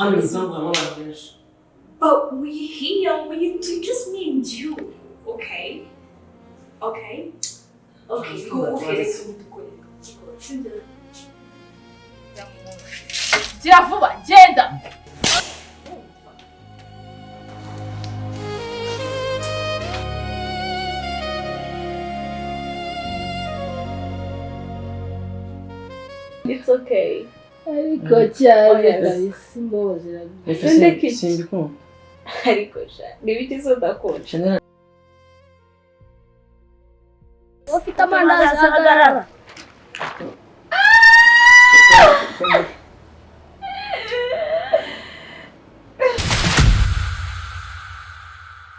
hano isanzwe abantu benshi. But we here, we just me and you. Okay? Okay? Okay, go, okay, let's go. Gira vuba, genda! It's okay. Ariko cyane simboze Ese sindi ko. Ariko sha, nibiki sodakora. Ufite amandazi ahagarara.